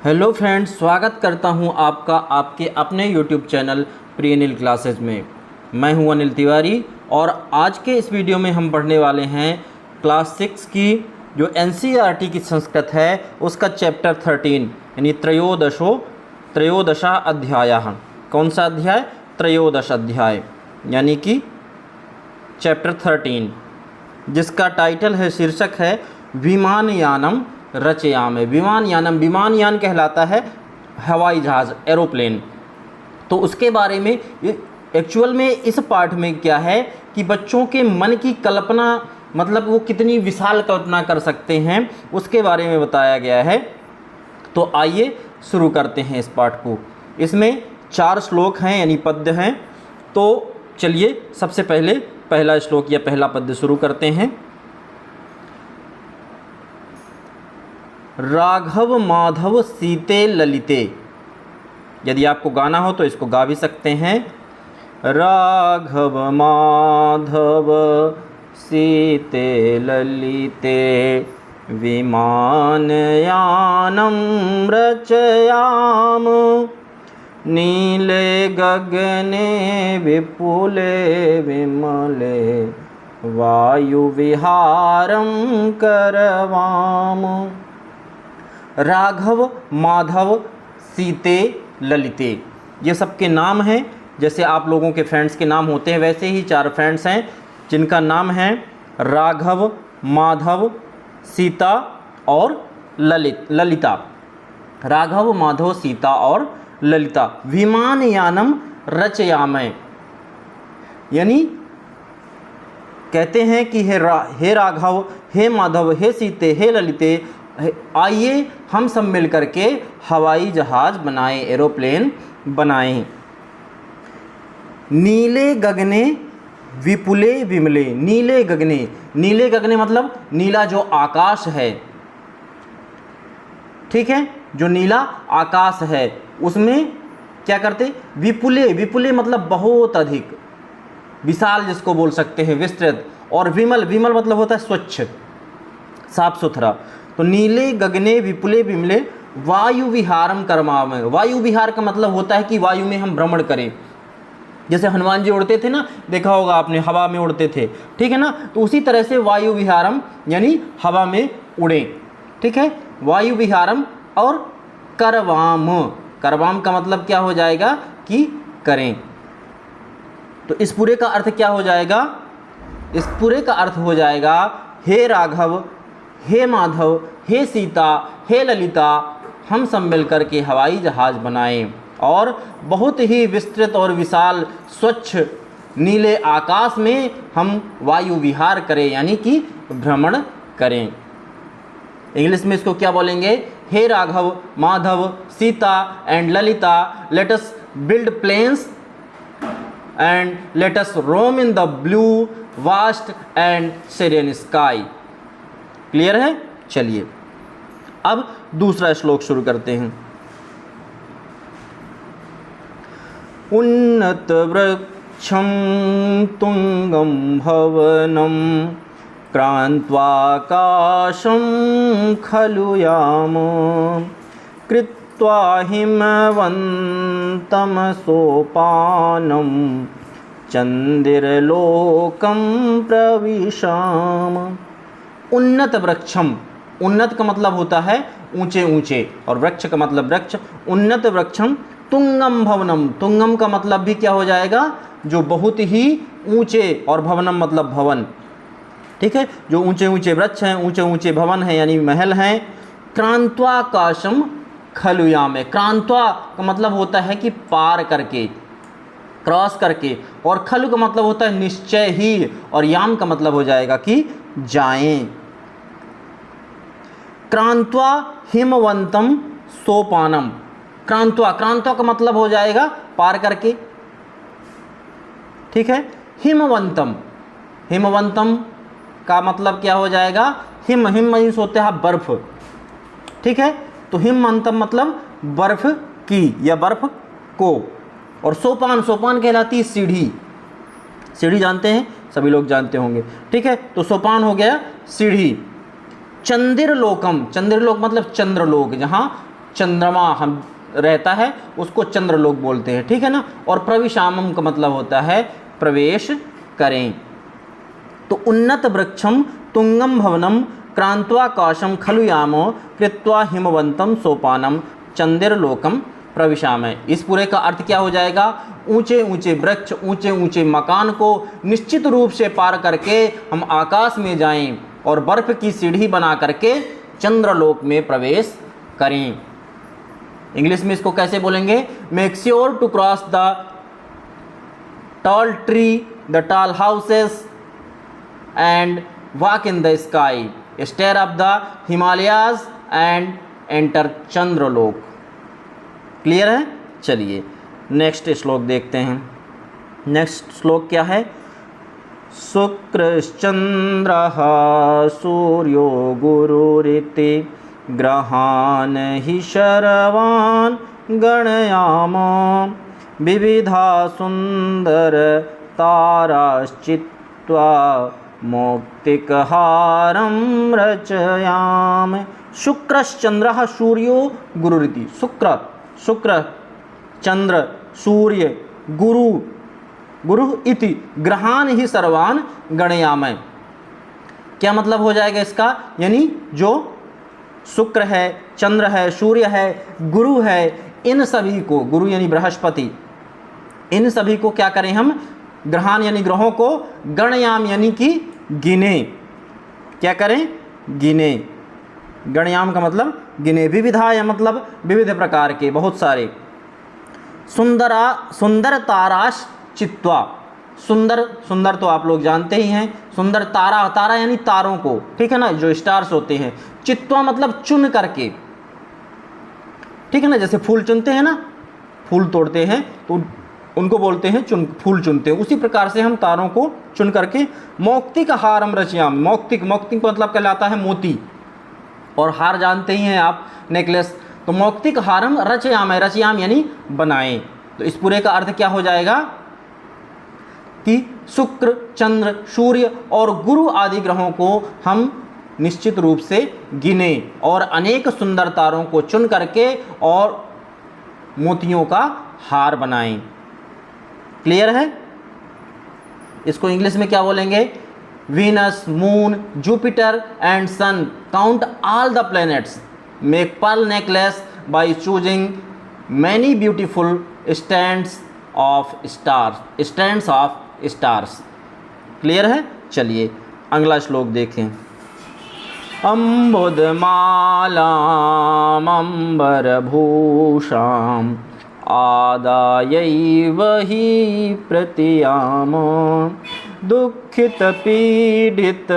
Hello friends, स्वागत करता हूं आपका आपके अपने YouTube channel pre Anil classes में। मैं हूं अनिल तिवारी और आज के इस वीडियो में हम पढ़ने वाले हैं क्लास 6 की जो एनसीईआरटी की संस्कृत है उसका चैप्टर 13 यानी त्रयोदशा अध्याय। कौन सा अध्याय? त्रयोदश अध्याय यानी कि चैप्टर 13, जिसका टाइटल है, शीर्षक है विमानयानम रचयामि। विमानयान कहलाता है हवाई जहाज़, एरोप्लेन। तो उसके बारे में एक्चुअल में इस पार्ट में क्या है कि बच्चों के मन की कल्पना, मतलब वो कितनी विशाल कल्पना कर सकते हैं, उसके बारे में बताया गया है। तो आइए शुरू करते हैं इस पाठ को। इसमें 4 श्लोक हैं यानी पद्य हैं। तो चलिए सबसे पहले पहला श्लोक या पहला पद्य शुरू करते हैं। राघव माधव सीते ललिते। यदि आपको गाना हो तो इसको गा भी सकते हैं। राघव माधव सीते ललिते विमानयानं रचयाम। नीले गगने विपुले विमले वायुविहारं करवाम। राघव माधव सीते ललिते, ये सबके नाम हैं। जैसे आप लोगों के फ्रेंड्स के नाम होते हैं वैसे ही 4 फ्रेंड्स हैं जिनका नाम है राघव, माधव, सीता और ललिता। राघव, माधव, सीता और ललिता। विमानयानम रचयामि, यानी कहते हैं कि हे राघव, हे माधव, हे सीते, हे ललिते, आइए हम सब मिल करके हवाई जहाज़ बनाएं, एरोप्लेन बनाएं। नीले गगने विपुले विमले। नीले गगने मतलब नीला जो आकाश है, ठीक है, जो नीला आकाश है उसमें क्या करते? विपुले मतलब बहुत अधिक, विशाल जिसको बोल सकते हैं, विस्तृत। और विमल मतलब होता है स्वच्छ, साफ सुथरा। तो नीले गगने विपुले विमले वायु विहारम करवामि। वायु विहार का मतलब होता है कि वायु में हम भ्रमण करें। जैसे हनुमान जी उड़ते थे ना, देखा होगा आपने, हवा में उड़ते थे, ठीक है ना। तो उसी तरह से वायु विहारम यानी हवा में उड़े, ठीक है। वायु विहारम और करवाम का मतलब क्या हो जाएगा कि करें। तो इस पूरे का अर्थ क्या हो जाएगा? इस पूरे का अर्थ हो जाएगा हे राघव, हे माधव, हे सीता, हे ललिता, हम सब मिलकर के हवाई जहाज़ बनाएं और बहुत ही विस्तृत और विशाल स्वच्छ नीले आकाश में हम वायु विहार करें, यानी कि भ्रमण करें। इंग्लिश में इसको क्या बोलेंगे? Hey Raghav, Madhav, Sita and Lalita, let us build planes and let us roam in the blue vast and serene sky. Clear है? चलिए अब दूसरा श्लोक शुरू करते हैं। उन्नत वृक्षं तुंगं भवनं क्रांत्वाकाशं खलु याम। कृत्वा हिमवन्तं सोपानं चंद्रलोकं प्रविशाम। उन्नत वृक्षम, उन्नत का मतलब होता है ऊंचे ऊंचे, और वृक्ष का मतलब वृक्ष। उन्नत वृक्षम तुंगम भवनम, तुंगम का मतलब भी क्या हो जाएगा? जो बहुत ही ऊंचे, और भवनम मतलब भवन, ठीक है, जो ऊंचे ऊंचे वृक्ष हैं, ऊंचे ऊंचे भवन हैं यानी महल हैं। क्रांत्वाकाशम खलुयामे, क्रांत्वा का मतलब होता है कि पार करके, क्रॉस करके, और खलु का मतलब होता है निश्चय ही, और याम का मतलब हो जाएगा कि जाएं। क्रांत्वा हिमवंतम सोपानम। क्रांत्वा का मतलब हो जाएगा पार करके, ठीक है। हिमवंतम का मतलब क्या हो जाएगा? हिम मीन्स होते हैं बर्फ, ठीक है। तो हिमवंतम मतलब बर्फ की या बर्फ को। और सोपान कहलाती है सीढ़ी। सीढ़ी जानते हैं, सभी लोग जानते होंगे, ठीक है। तो सोपान हो गया सीढ़ी। चंद्रलोकम, चंद्रलोक मतलब चंद्रलोक, जहाँ चंद्रमा हम रहता है उसको चंद्रलोक बोलते हैं, ठीक है ना। और प्रविशामम का मतलब होता है प्रवेश करें। तो उन्नत वृक्षम तुंगम भवनम क्रांत्वाकाशम खलु यामो कृत्वा हिमवंतम सोपानम चंद्रलोकम प्रविशामय। इस पूरे का अर्थ क्या हो जाएगा? ऊंचे ऊंचे वृक्ष, ऊंचे ऊंचे मकान को निश्चित रूप से पार करके हम आकाश में जाएं और बर्फ की सीढ़ी बना करके चंद्रलोक में प्रवेश करें। इंग्लिश में इसको कैसे बोलेंगे? Make sure to cross the tall tree, the tall houses and walk in the sky, stair up the Himalayas and enter Chandralok. Clear है? चलिए नेक्स्ट श्लोक देखते हैं। नेक्स्ट श्लोक क्या है? शुक्रश्चंद्रः सूर्यो गुरुरिति ग्रहान् हि शर्वान् गणयामो विविधा सुंदर ताराश्चित्वा मौक्तिकहारं रचयाम। शुक्रश्चंद्रः सूर्यो गुरुरिति। शुक्र चंद्र सूर्य गुरु इति ग्रहान ही सर्वान गणयामय। क्या मतलब हो जाएगा इसका? यानी जो शुक्र है, चंद्र है, सूर्य है, गुरु है, इन सभी को, गुरु यानी बृहस्पति, इन सभी को क्या करें हम? ग्रहान यानी ग्रहों को, गणयाम यानी कि गिने। क्या करें? गिने। गणयाम का मतलब गिने। विविधा या मतलब विविध प्रकार के, बहुत सारे। सुंदर ताराश चित्वा। सुंदर तो आप लोग जानते ही हैं। सुंदर तारा यानी तारों को, ठीक है ना, जो स्टार्स होते हैं। चित्वा मतलब चुन करके, ठीक है ना। जैसे फूल चुनते हैं ना, फूल तोड़ते हैं तो उनको बोलते हैं फूल चुनते हैं। उसी प्रकार से हम तारों को चुन करके मौक्तिक हारम रचयाम। मौक्तिक मतलब कहलाता है मोती, और हार जानते ही हैं आप, नेकलेस। तो मौक्तिक हारम रचयाम है, रचयाम यानी बनाएं। तो इस पूरे का अर्थ क्या हो जाएगा कि शुक्र, चंद्र, सूर्य और गुरु आदि ग्रहों को हम निश्चित रूप से गिने और अनेक सुंदर तारों को चुन करके और मोतियों का हार बनाएं। क्लियर है? इसको इंग्लिश में क्या बोलेंगे? Venus, Moon, Jupiter and Sun. Count all the planets. Make pearl necklace by choosing many beautiful stands of stars. Stands of stars. Clear है? चलिए अगला श्लोक देखें। अम्बुदमालाम् अम्बरभूषाम् आदायैव हि प्रतियामो दुःखितपीडित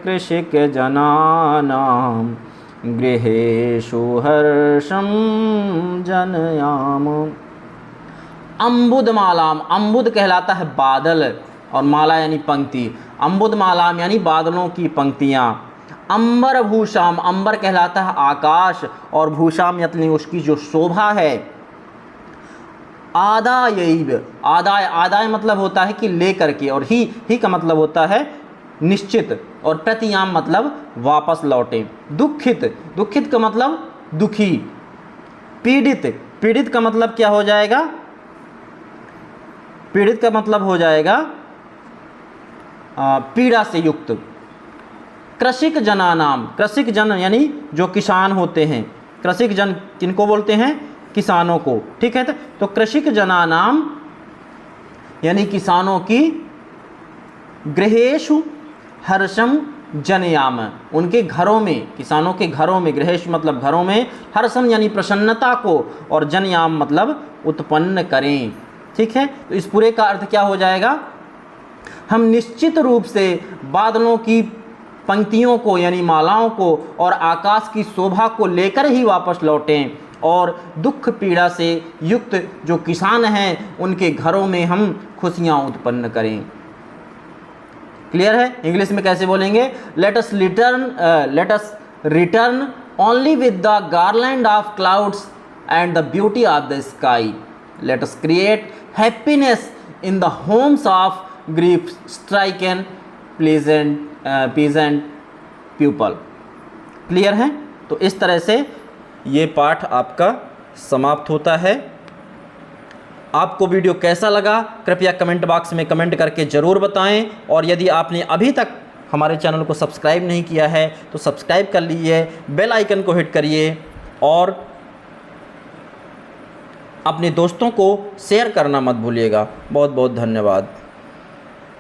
कृषिकजनानां गृहेषु हर्षं जनयामो। अम्बुदमालाम, अम्बुद कहलाता है बादल और माला यानी पंक्ति। अम्बुदमालाम यानी बादलों की पंक्तियाँ। अंबर भूषाम, अंबर कहलाता है आकाश और भूषाम यानी उसकी जो शोभा है। आदायैव, आदाय मतलब होता है कि लेकर के, और ही का मतलब होता है निश्चित, और प्रतियाम मतलब वापस लौटे। दुखित का मतलब दुखी। पीड़ित का मतलब क्या हो जाएगा? पीड़ित का मतलब हो जाएगा पीड़ा से युक्त। कृषिक जनानाम, कृषिक जन यानी जो किसान होते हैं। कृषिक जन किनको बोलते हैं? किसानों को, ठीक है। तो कृषिक जनानाम यानी किसानों की, गृहेषु हर्षम जनयाम, उनके घरों में, किसानों के घरों में, गृहेषु मतलब घरों में, हर्षम यानी प्रसन्नता को, और जनयाम मतलब उत्पन्न करें, ठीक है। तो इस पूरे का अर्थ क्या हो जाएगा? हम निश्चित रूप से बादलों की पंक्तियों को यानी मालाओं को और आकाश की शोभा को लेकर ही वापस लौटें, और दुख पीड़ा से युक्त जो किसान हैं उनके घरों में हम खुशियाँ उत्पन्न करें। क्लियर है? इंग्लिश में कैसे बोलेंगे? Let us return only with the garland of clouds and the beauty of the sky. Let us create happiness in the homes of grief stricken peasant people. Clear है? तो इस तरह से ये पाठ आपका समाप्त होता है। आपको वीडियो कैसा लगा कृपया कमेंट बॉक्स में कमेंट करके ज़रूर बताएं, और यदि आपने अभी तक हमारे चैनल को सब्सक्राइब नहीं किया है तो सब्सक्राइब कर लीजिए, बेल आइकन को हिट करिए और अपने दोस्तों को शेयर करना मत भूलिएगा। बहुत बहुत धन्यवाद।